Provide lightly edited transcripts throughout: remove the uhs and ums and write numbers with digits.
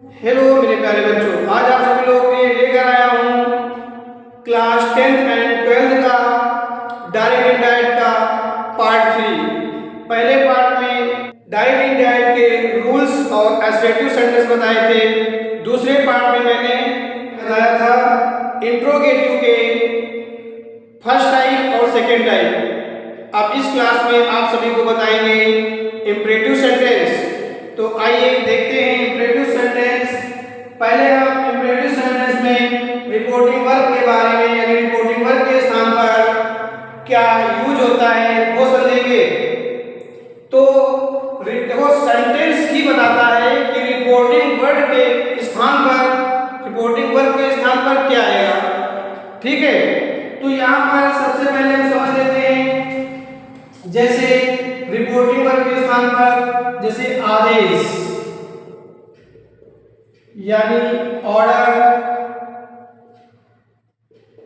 Hello मेरे प्यारे बच्चों, आज आप सभी लोगों के लिए लेकर आया हूँ क्लास 10th एंड 12th का डाइट इन डाइट का पार्ट 3। पहले पार्ट में डाइट इन डाइट के रूल्स और एसर्टिव सेंटेंस बताए थे। दूसरे पार्ट में मैंने बताया था इंट्रोगेटिव के फर्स्ट टाइप और सेकेंड टाइप। अब इस क्लास में आप सभी को बताएंगे इंपरेटिव सेंटेंस। तो आइए देखते हैं इंपरेटिव सेंटेंस। पहले हम इंपरेटिव सेंटेंस में रिपोर्टिंग वर्ब के बारे में, यानी रिपोर्टिंग वर्ब के स्थान पर क्या यूज होता है वो समझेंगे। तो देखो, सेंटेंस ही बताता है कि रिपोर्टिंग वर्ब के स्थान पर क्या आएगा। ठीक है, तो यहाँ पर सबसे पहले हम समझ लेते हैं, जैसे रिपोर्टिंग वर्ब के स्थान पर जैसे आदेश यानी ऑर्डर।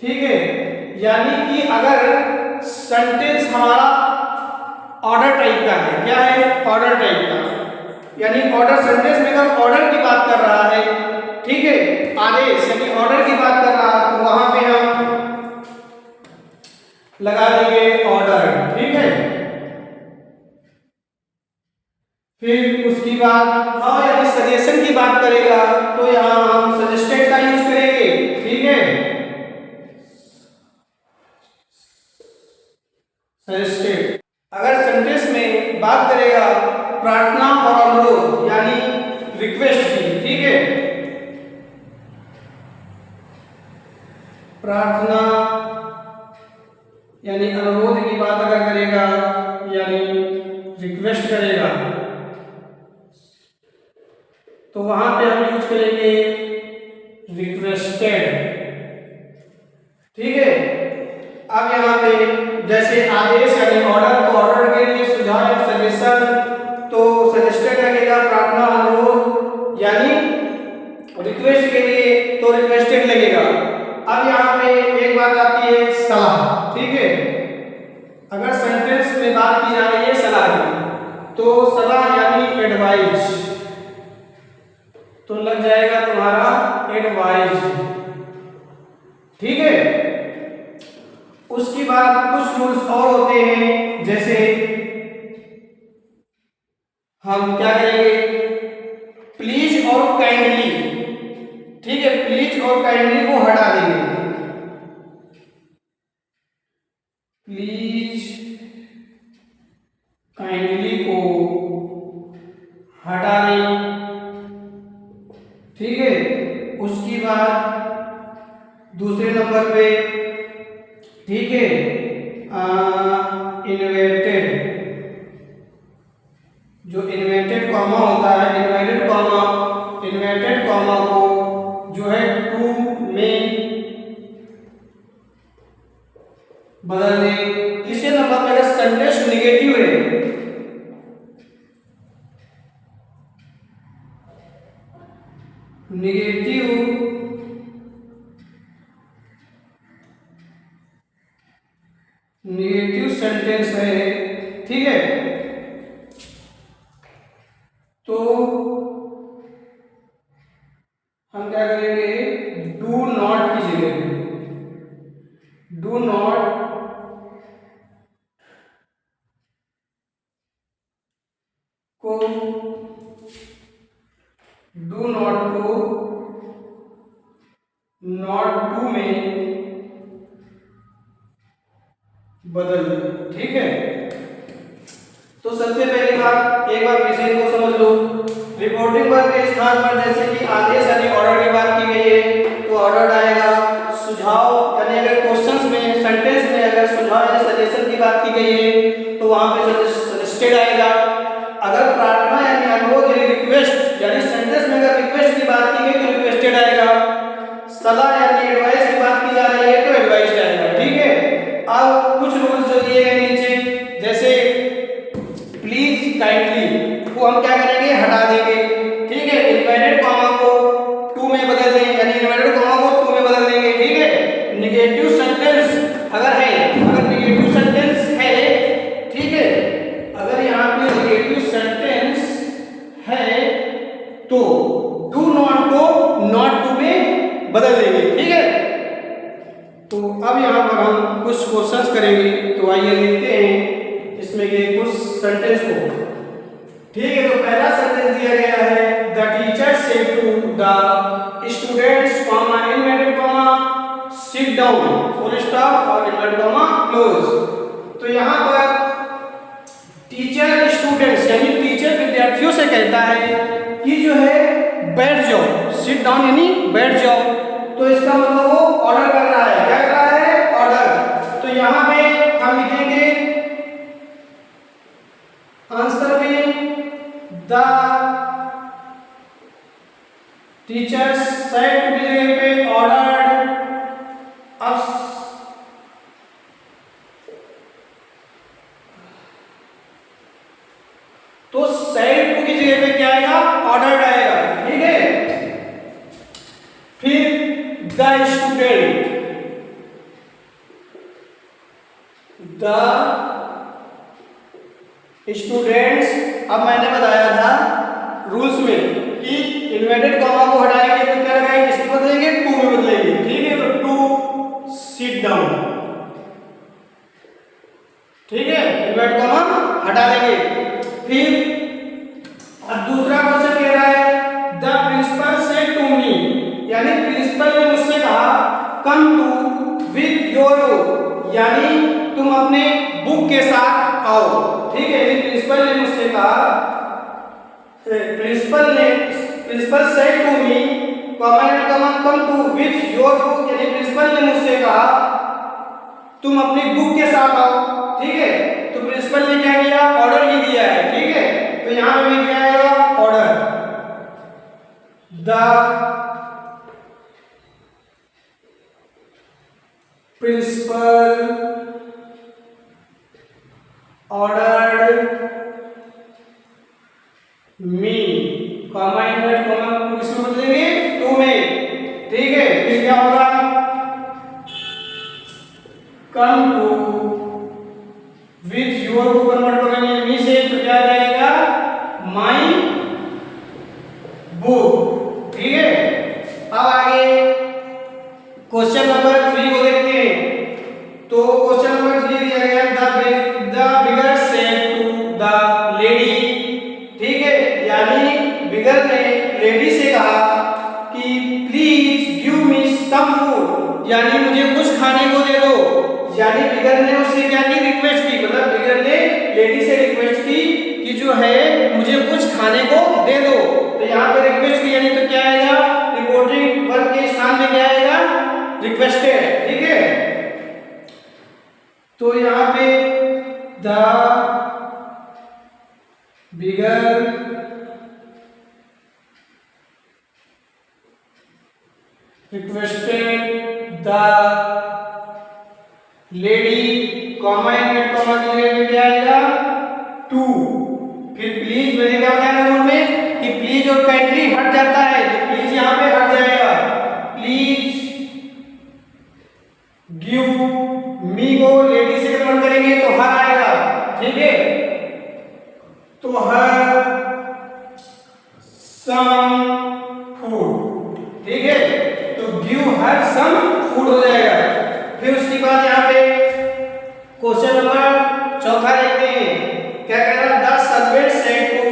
ठीक है, यानी कि अगर सेंटेंस हमारा ऑर्डर टाइप का है, क्या है, ऑर्डर टाइप का, यानी ऑर्डर सेंटेंस में अगर ऑर्डर की बात कर रहा है, ठीक है, आदेश यानी ऑर्डर की बात कर रहा है, तो वहां पे हम लगा देंगे ऑर्डर। ठीक है, फिर उसकी बाद यदि सजेशन की बात करेगा तो यहाँ हम सजेस्टेड का यूज करेंगे। ठीक है, सजेस्टेड। अगर सेंटेंस में बात करेगा प्रार्थना और अनुरोध यानी रिक्वेस्ट की, ठीक है, प्रार्थना यानी अनुरोध की बात अगर करेगा यानी रिक्वेस्ट करेगा, तो वहां पे हम यूज करेंगे रिक्वेस्टेड। ठीक है, अब यहाँ पे जैसे आदेश यानी ऑर्डर, तो ऑर्डर के लिए सुझाव या सजेशन, तो सजेस्टेड लगेगा। प्रार्थना अनुरोध यानी रिक्वेस्ट के लिए तो रिक्वेस्टेड लगेगा। अब यहाँ पे एक बात आती है सलाह। ठीक है, अगर सेंटेंस में बात की जा रही है सलाह की, तो सलाह यानी एडवाइस, तो लग जाएगा तुम्हारा एडवाइस। ठीक है, उसके बाद कुछ रूल्स और होते हैं, जैसे हम क्या करेंगे, प्लीज और काइंडली। ठीक है, प्लीज और काइंडली को हटा देंगे। प्लीज काइंडली को हटा दें। ठीक है, उसके बाद दूसरे नंबर पे, ठीक है, इन्वर्टेड, जो इन्वर्टेड कॉमा होता है, इन्वर्टेड कॉमा को जो है टू में बदल दें। तीसरे नंबर पे अगर सेंटेंस नेगेटिव है, नेगेटिव सेंटेंस है, ठीक है, तो हम क्या करेंगे, डू नॉट की जगह डू नॉट को नॉट टू में बदल दें। ठीक है, तो सबसे पहली बात, एक बार फिर से इनको समझ लो। रिपोर्टिंग वर्ब के स्थान पर जैसे कि आदेश यानी ऑर्डर की बात की गई है, तो ऑर्डर आएगा। सुझाव यानी अगर क्वेश्चंस में, सेंटेंस में अगर सुझाव या सजेशन की बात की गई है, तो वहां पे सजेस्टेड आएगा। अगर प्रार्थना यानी अनुरोध यानी रिक्वेस्ट, यानी सेंटेंस में अगर रिक्वेस्ट की बात की गई तो रिक्वेस्टेड आएगा। सलाह यानी एडवाइस की बात की जा रही है तो एडवाइस आएगा। ठीक है, अब कुछ रूल्स जो दिए गए नीचे, जैसे प्लीज काइंडली को हम क्या करेंगे, हटा देंगे। ठीक है, इन्वर्टेड कॉमा को टू में बदल देंगे, यानी इन्वर्टेड कॉमा को टू में बदल देंगे। ठीक है, नेगेटिव सेंटेंस अगर नेगेटिव सेंटेंस है, ठीक है, अगर यहाँ पे नेगेटिव सेंटेंस है तो डू नॉट बदलेंगे, ठीक है। तो अब यहाँ पर हम कुछ क्वेश्चंस करेंगे, तो आइए देखते हैं इसमें के कुछ सेंटेंस को, ठीक है। तो पहला सेंटेंस दिया गया है, the teacher said to the students comma inverted comma sit down full stop और इनवर्टेड कॉमा क्लोज। तो यहाँ पर टीचर स्टूडेंट्स यानी टीचर विद्यार्थियों से कहता है कि जो है बैठ जाओ, सिट डाउन यानी बैठ जाओ। तो इसका मतलब वो ऑर्डर कर रहा है, क्या कर रहा है, ऑर्डर। तो यहाँ पे हम लिखेंगे आंसर में द टीचर्स सेड टू की जगह पे ऑर्डर्ड अस, तो सेड टू की जगह पे क्या आएगा, ऑर्डर्ड आएगा, ठीक है। फिर द स्टूडेंट, द स्टूडेंट्स, अब मैंने बताया था रूल्स में कि इन्वर्टेड कॉमा को हटाएंगे तो क्या लगाएंगे, किसमें बदलेंगे, टू में बदलेंगे, ठीक है। तो टू सिट डाउन, ठीक है, इन्वर्टेड कॉमा हटा देंगे। फिर अब दूसरा क्वेश्चन कह रहा है, the principal said to me, यानी प्रिंसिपल ने मुझसे कहा come to with your book, यानी तुम अपने बुक के साथ आओ, ठीक है। प्रिंसिपल ने मुझसे कहा, principal said to me come to with your book, यानी प्रिंसिपल ने मुझसे कहा तुम अपनी बुक के साथ आओ, ठीक है। तो प्रिंसिपल ने क्या किया, ऑर्डर ही दिया है, ठीक है। तो यहां पे क्या आएगा, order. The principal ordered me, comma invert comma किसमें बदलेंगे, टू में, ठीक है। फिर क्या होगा, come to with your book convert करेंगे मी से, तो क्या जाएगा, माई बुक, ठीक है। अब आगे क्वेश्चन नंबर 3 को देखते हैं। तो क्वेश्चन नंबर 3 दिया गया, the beggar said to the lady, ठीक है, यानी बिगर ने लेडी से कहा कि please give me some food, यानी मुझे कुछ खाने को दे दो। यानी बिगर ने उससे क्या की, रिक्वेस्ट की, मतलब बिगर ने लेडी से रिक्वेस्ट की कि जो है मुझे कुछ खाने को दे दो। तो यहाँ पे रिक्वेस्ट की, यानी तो क्या आएगा, रिपोर्टिंग वर्ब के स्थान में क्या आएगा, रिक्वेस्टेड, ठीक है। तो यहाँ पे the beggar requested the lady, comma invert comma की जगह पे क्या आएगा, टू। फिर प्लीज मैंने क्या बताया रूल में कि प्लीज और काइंडली हट जाता है, तो प्लीज यहाँ पे हट जाएगा, प्लीज गिव मी को लेडी से कन्वर्ट करेंगे तो हर आएगा, ठीक है। तो हर सम फूड, ठीक है। तो गिव हर सम फूड हो जाएगा। फिर उसके बाद यहाँ पे क्वेश्चन नंबर 4 देखते हैं, क्या कह रहा है, the servant said to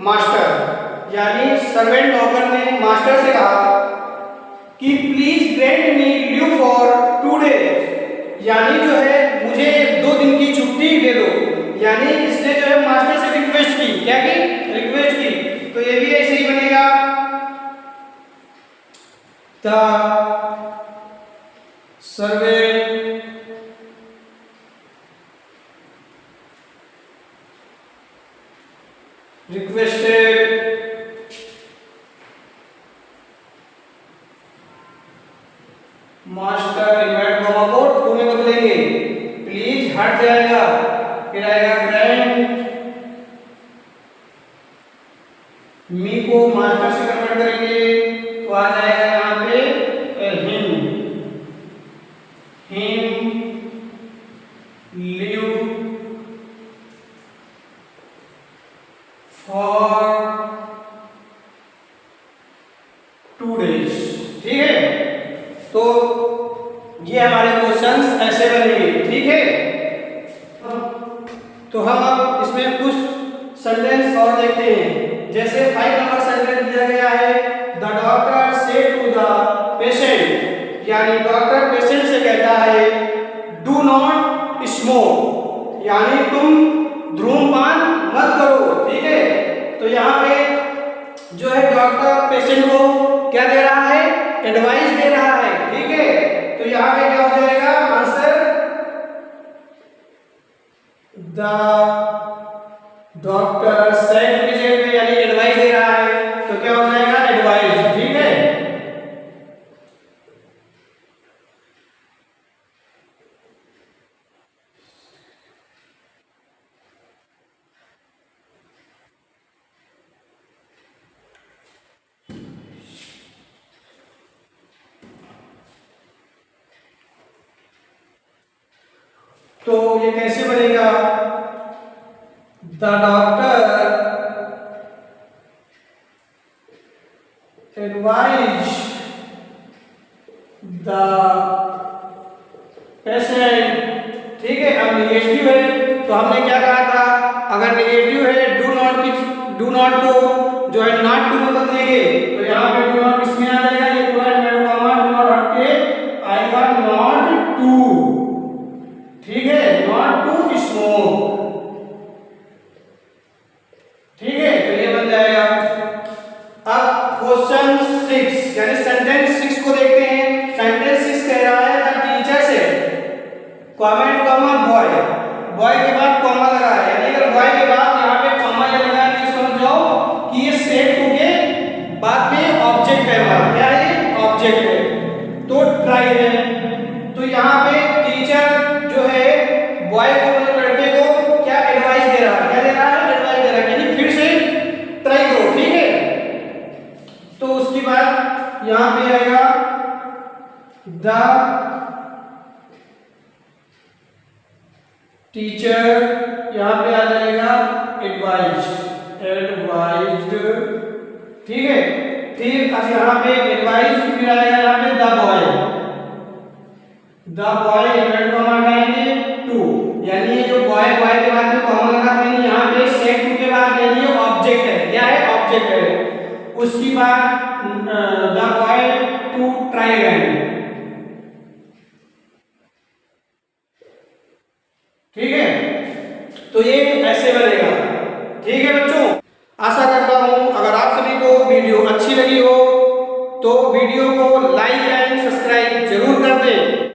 master, यानी सर्वेंट नौकर ने मास्टर से कहा कि please grant me leave for 2 days, यानी जो है मुझे 2 दिन की छुट्टी दे दो। यानी इसने जो है मास्टर से रिक्वेस्ट की, क्या की, रिक्वेस्ट की। तो ये भी ऐसे ही बनेगा, the servant requested master, invert comma को टू में बदलेंगे, प्लीज हट जाएगा, फिर आएगा ग्रैंड मी को मास्टर से कन्वर्ट करेंगे तो आ जाएगा यहाँ pay him leave for 2 days, ठीक है। तो ये हमारे क्वेश्चंस ऐसे बनेंगे, ठीक है। तो हम अब इसमें कुछ सेंटेंस और देखते हैं। जैसे 5 नंबर सेंटेंस दिया गया है, the doctor said to the patient, यानी डॉक्टर पेशेंट से कहता है डू नॉट स्मोक, यानी तुम धूम्रपान मत करो, ठीक है। तो यहाँ पे जो है डॉक्टर पेशेंट को क्या दे रहा है, एडवाइस दे रहा है, ठीक है। तो यहाँ पे क्या हो जाएगा answer, the doctor said patient, यानी एडवाइस दे रहा है, तो क्या हो जाएगा एडवाइस, ठीक है। तो ये कैसे बनेगा, the doctor advise the patient, ठीक है। अब निगेटिव है तो हमने क्या कहा था, अगर निगेटिव है डू नॉट को जो है नॉट टू में बदलेंगे, तो यहाँ पे डू नॉट किसमें आ जाएगा, ये पूरा इन्वर्टेड कॉमा डू नॉट हट के आएगा नॉट टू, ठीक है, नॉट टू स्मोक, ठीक है। तो ये बन जाएगा। अब क्वेश्चन 6 यानी सेंटेंस 6 को देखते हैं। सेंटेंस 6 कह रहा है द टीचर से कमेंट कॉमा बॉय, बॉय के बाद कॉमा लगा है, यानी अगर बॉय के बाद यहाँ पे कॉमा या लगा है तो समझ जाओ कि ये सेड टू के बाद में ऑब्जेक्ट है हमारा, क्या है ऑब्जेक्ट है, तो ट्राई है। तो यहाँ पे टीचर जो है बॉय को मतलब लड़के को क्या एडवाइस दे रहा है, क्या दे रहा है एडवाइस दे रहा है, यानी फिर से ट्राई करो, ठीक है। तो उसके बाद यहाँ पे आएगा द टीचर, यहाँ पे आ जाएगा एडवाइज्ड, ठीक है। फिर अब यहाँ पे एडवाइस, फिर आएगा यहाँ पे द बॉय इन्वर्टेड कॉमा हटाएंगे टू, यानी जो बॉय के बाद में कॉमा लगा था, यहाँ पे सेड टू के बाद यानी ऑब्जेक्ट है, क्या है ऑब्जेक्ट है। उसके बाद the boy to try again, ठीक है। तो ये ऐसे बनेगा, ठीक है बच्चों। आशा करता हूं अगर आप सभी को वीडियो अच्छी लगी हो तो वीडियो को लाइक एंड